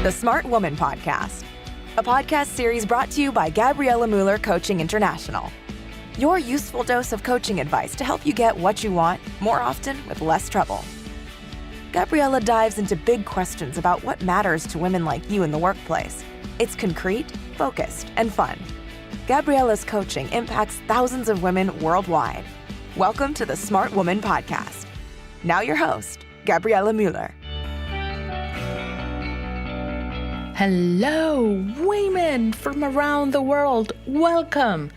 the Smart Woman Podcast, a podcast series brought to you by Gabriela Mueller Coaching International. Your useful dose of coaching advice to help you get what you want more often with less trouble. Gabriela dives into big questions about what matters to women like you in the workplace. It's concrete, focused, and fun. Gabriela's coaching impacts thousands of women worldwide. Welcome to the Smart Woman Podcast. Now your host, Gabriela Mueller. Hello, women from around the world. Welcome.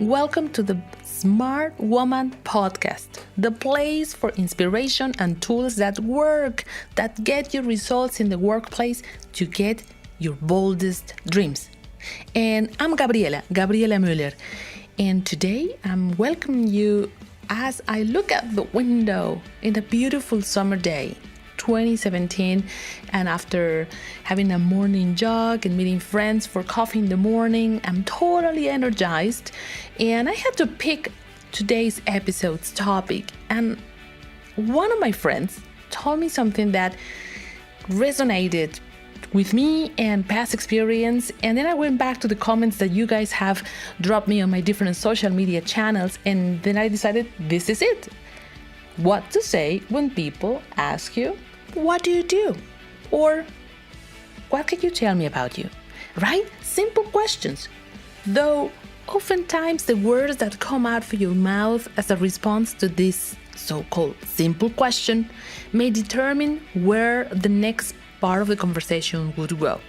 Welcome to the Smart Woman Podcast, the place for inspiration and tools that work, that get you results in the workplace to get your boldest dreams. And I'm Gabriela Mueller. And today I'm welcoming you as I look out the window in a beautiful summer day, 2017, and after having a morning jog and meeting friends for coffee in the morning, I'm totally energized, and I had to pick today's episode's topic. And one of my friends told me something that resonated with me and past experience, and then I went back to the comments that you guys have dropped me on my different social media channels, and then I decided this is it. What to say when people ask you, what do you do? Or what can you tell me about you? Right? Simple questions. Though oftentimes the words that come out of your mouth as a response to this so-called simple question may determine where the next part of the conversation would go.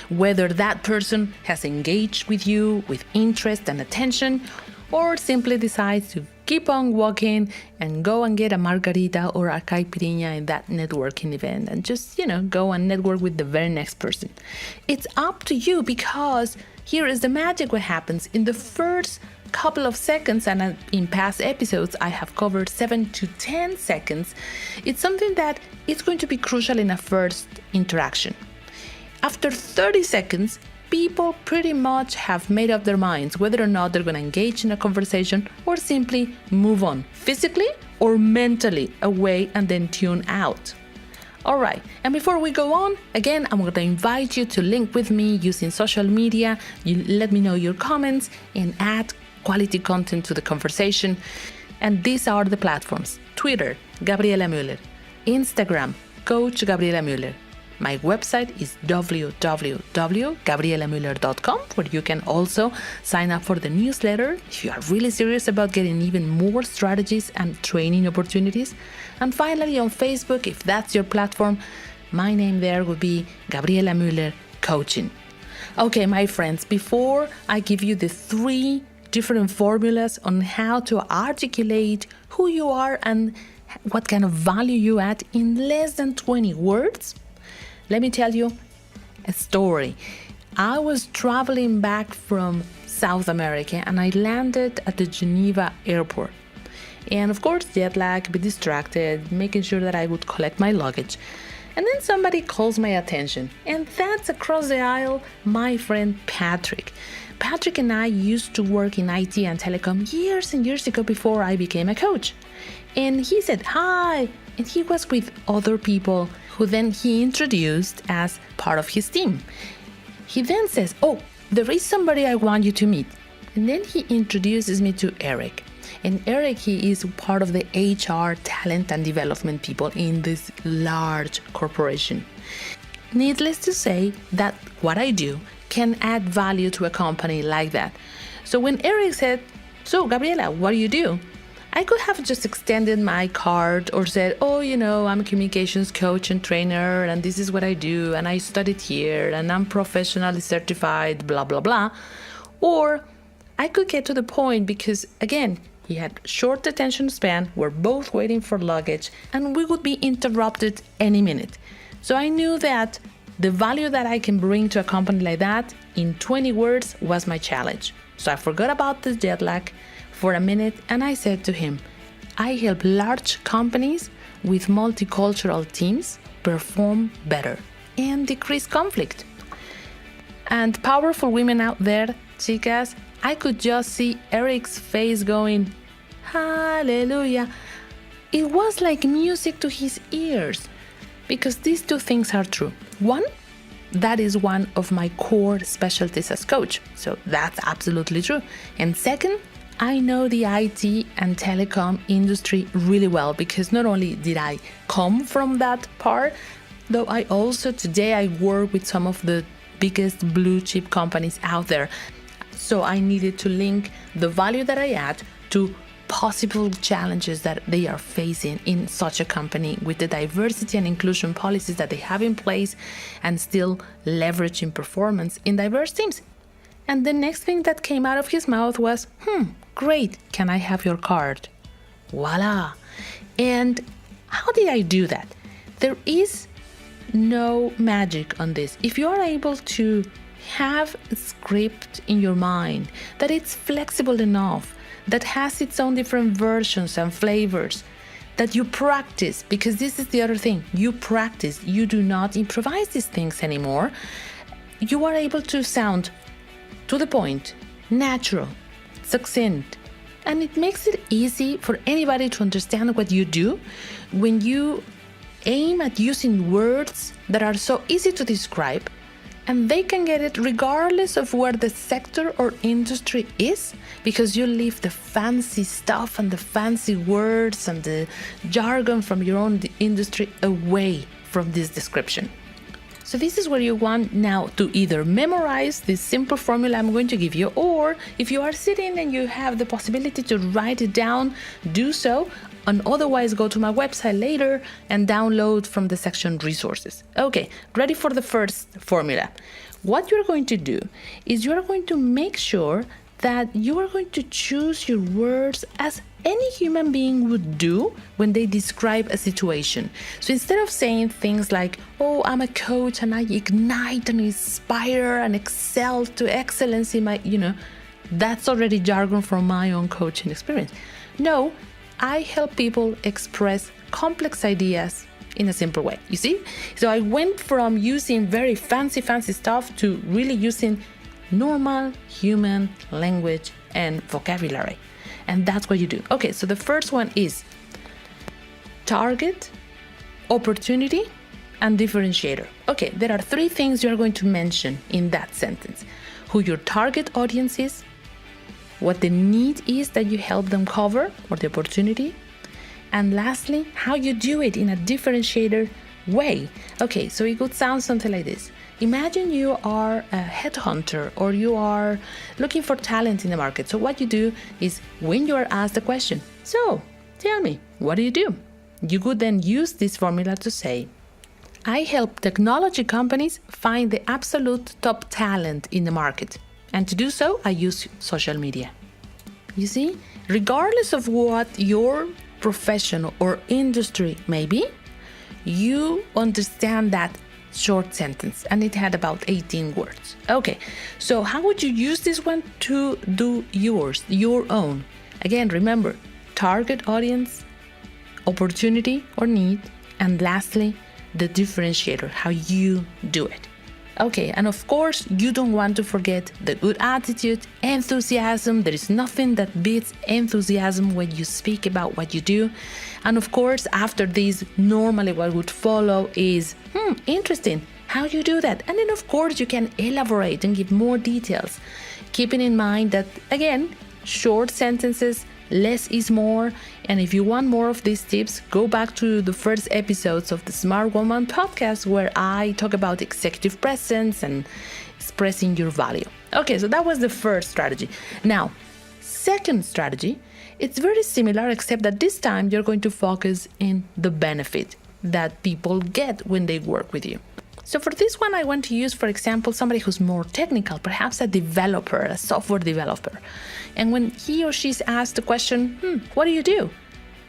Whether that person has engaged with you with interest and attention, or simply decides to keep on walking and go and get a margarita or a caipirinha in that networking event and just, go and network with the very next person. It's up to you, because here is the magic what happens in the first couple of seconds, and in past episodes I have covered 7 to 10 seconds. It's something that is going to be crucial in a first interaction. After 30 seconds, people pretty much have made up their minds whether or not they're going to engage in a conversation or simply move on, physically or mentally away and then tune out. All right, and before we go on, again, I'm going to invite you to link with me using social media. You let me know your comments and add quality content to the conversation. And these are the platforms: Twitter, Gabriela Mueller; Instagram, Coach Gabriela Mueller. My website is www.gabrielamueller.com, where you can also sign up for the newsletter if you are really serious about getting even more strategies and training opportunities. And finally, on Facebook, if that's your platform, my name there would be Gabriela Mueller Coaching. Okay, my friends, before I give you the 3 different formulas on how to articulate who you are and what kind of value you add in less than 20 words, let me tell you a story. I was traveling back from South America and I landed at the Geneva airport. And of course, jet lag, a bit distracted, making sure that I would collect my luggage. And then somebody calls my attention, and that's across the aisle, my friend Patrick. Patrick and I used to work in IT and telecom years and years ago before I became a coach. And he said, hi, and he was with other people who then he introduced as part of his team. He then says, oh, there is somebody I want you to meet. And then he introduces me to Eric. And Eric, he is part of the HR talent and development people in this large corporation. Needless to say that what I do can add value to a company like that. So when Eric said, so Gabriela, what do you do? I could have just extended my card or said, oh, I'm a communications coach and trainer, and this is what I do, and I studied here, and I'm professionally certified, blah, blah, blah. Or I could get to the point because, again, he had short attention span, we're both waiting for luggage, and we would be interrupted any minute. So I knew that the value that I can bring to a company like that in 20 words was my challenge. So I forgot about the jet lag for a minute, and I said to him, I help large companies with multicultural teams perform better and decrease conflict. And powerful women out there, chicas, I could just see Eric's face going, hallelujah. It was like music to his ears, because these 2 things are true. 1, that is one of my core specialties as coach. So that's absolutely true. And second, I know the IT and telecom industry really well, because not only did I come from that part, though I also today I work with some of the biggest blue chip companies out there. So I needed to link the value that I add to possible challenges that they are facing in such a company with the diversity and inclusion policies that they have in place, and still leveraging performance in diverse teams. And the next thing that came out of his mouth was, great, can I have your card? Voila. And how did I do that? There is no magic on this. If you are able to have a script in your mind that it's flexible enough, that has its own different versions and flavors, that you practice, because this is the other thing, you practice, you do not improvise these things anymore, you are able to sound to the point, natural, succinct, and it makes it easy for anybody to understand what you do when you aim at using words that are so easy to describe, and they can get it regardless of where the sector or industry is, because you leave the fancy stuff and the fancy words and the jargon from your own industry away from this description. So this is where you want now to either memorize this simple formula I'm going to give you, or if you are sitting and you have the possibility to write it down, do so, and otherwise go to my website later and download from the section resources. Okay, ready for the first formula. What you're going to do is you're going to make sure that you are going to choose your words as any human being would do when they describe a situation. So instead of saying things like, oh, I'm a coach and I ignite and inspire and excel to excellence in my, that's already jargon from my own coaching experience. No, I help people express complex ideas in a simple way. You see? So I went from using very fancy stuff to really using normal human language and vocabulary. And that's what you do. Okay, so the first one is target, opportunity, and differentiator. Okay, there are three things you're going to mention in that sentence. Who your target audience is, what the need is that you help them cover, or the opportunity, and lastly, how you do it in a differentiator way. Okay, so it could sound something like this. Imagine you are a headhunter or you are looking for talent in the market. So what you do is when you are asked the question, so tell me, what do? You could then use this formula to say, I help technology companies find the absolute top talent in the market. And to do so, I use social media. You see, regardless of what your profession or industry may be, you understand that short sentence, and it had about 18 words. Okay, so how would you use this one to do yours, your own? Again, remember, target audience, opportunity or need, and lastly, the differentiator, how you do it. Okay, and of course, you don't want to forget the good attitude, enthusiasm. There is nothing that beats enthusiasm when you speak about what you do. And of course, after this, normally what would follow is, interesting, how you do that. And then of course, you can elaborate and give more details, keeping in mind that, again, short sentences, less is more. And if you want more of these tips, go back to the first episodes of the Smart Woman podcast, where I talk about executive presence and expressing your value. Okay, so that was the first strategy. Now, second strategy, it's very similar, except that this time you're going to focus in the benefit that people get when they work with you. So for this one, I want to use, for example, somebody who's more technical, perhaps a developer, a software developer. And when he or she's asked the question, what do you do?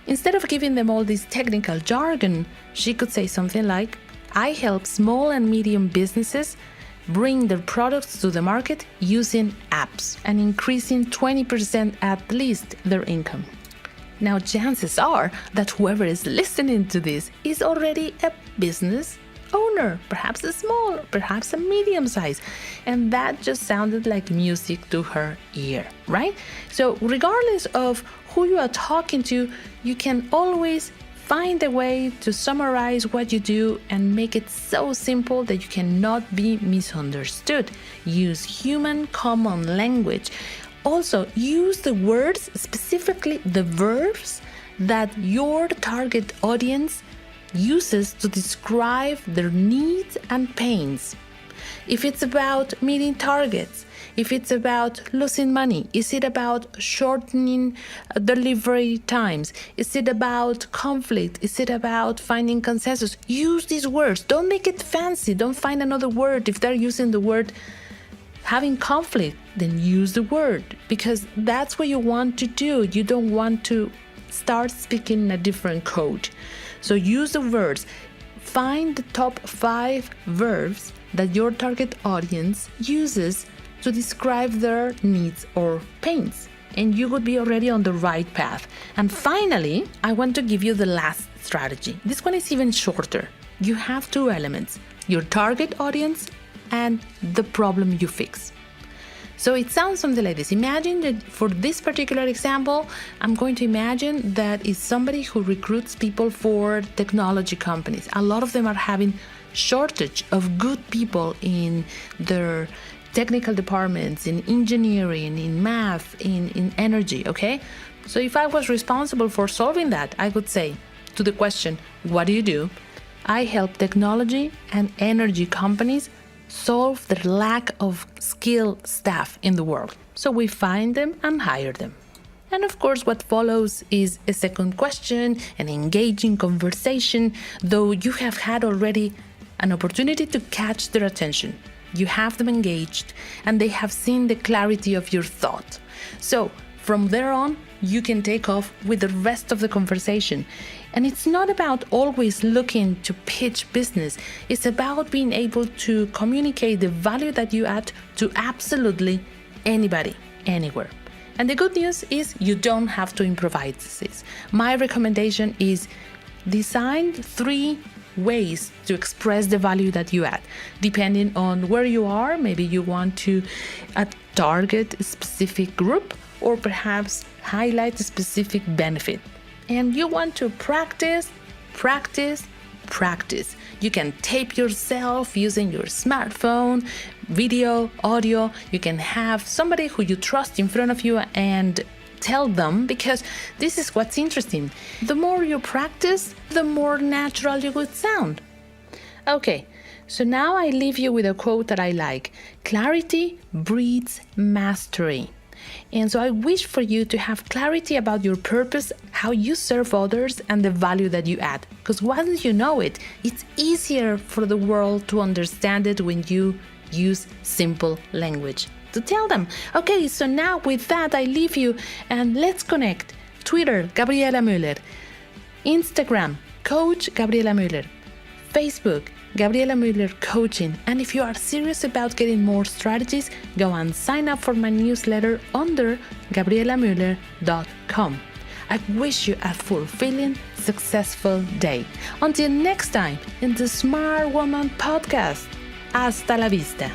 Instead of giving them all this technical jargon, she could say something like, I help small and medium businesses bring their products to the market using apps and increasing 20% at least their income. Now, chances are that whoever is listening to this is already a business owner, perhaps a small, perhaps a medium size, and that just sounded like music to her ear, right? So regardless of who you are talking to, you can always Find a way to summarize what you do and make it so simple that you cannot be misunderstood. Use human common language. Also, use the words, specifically the verbs, that your target audience uses to describe their needs and pains. If it's about meeting targets, if it's about losing money, is it about shortening delivery times? Is it about conflict? Is it about finding consensus? Use these words. Don't make it fancy. Don't find another word. If they're using the word having conflict, then use the word, because that's what you want to do. You don't want to start speaking a different code. So use the words. Find the top 5 verbs that your target audience uses to describe their needs or pains, and you would be already on the right path. And finally, I want to give you the last strategy. This one is even shorter. You have 2 elements: your target audience and the problem you fix. So it sounds something like this. Imagine that for this particular example, I'm going to imagine that it's somebody who recruits people for technology companies. A lot of them are having shortage of good people in their technical departments, in engineering, in math, in energy, okay? So if I was responsible for solving that, I would say to the question, what do you do? I help technology and energy companies solve the lack of skilled staff in the world. So we find them and hire them. And of course, what follows is a second question, an engaging conversation, though you have had already an opportunity to catch their attention. You have them engaged and they have seen the clarity of your thought. So from there on, you can take off with the rest of the conversation. And it's not about always looking to pitch business. It's about being able to communicate the value that you add to absolutely anybody, anywhere. And the good news is you don't have to improvise this. My recommendation is design 3 ways to express the value that you add. Depending on where you are, maybe you want to target a specific group or perhaps highlight a specific benefit. And you want to practice. You can tape yourself using your smartphone, video, audio. You can have somebody who you trust in front of you and tell them, because this is what's interesting. The more you practice, the more natural you would sound. Okay, so now I leave you with a quote that I like. Clarity breeds mastery. And so I wish for you to have clarity about your purpose, how you serve others, and the value that you add. Because once you know it, it's easier for the world to understand it when you use simple language. To tell them, okay, so now with that I leave you and let's connect. Twitter, Gabriela Mueller. Instagram, Coach Gabriela Mueller. Facebook, Gabriela Mueller Coaching. And if you are serious about getting more strategies, go and sign up for my newsletter under gabrielamueller.com. I wish you a fulfilling, successful day. Until next time in the Smart Woman Podcast. Hasta la vista.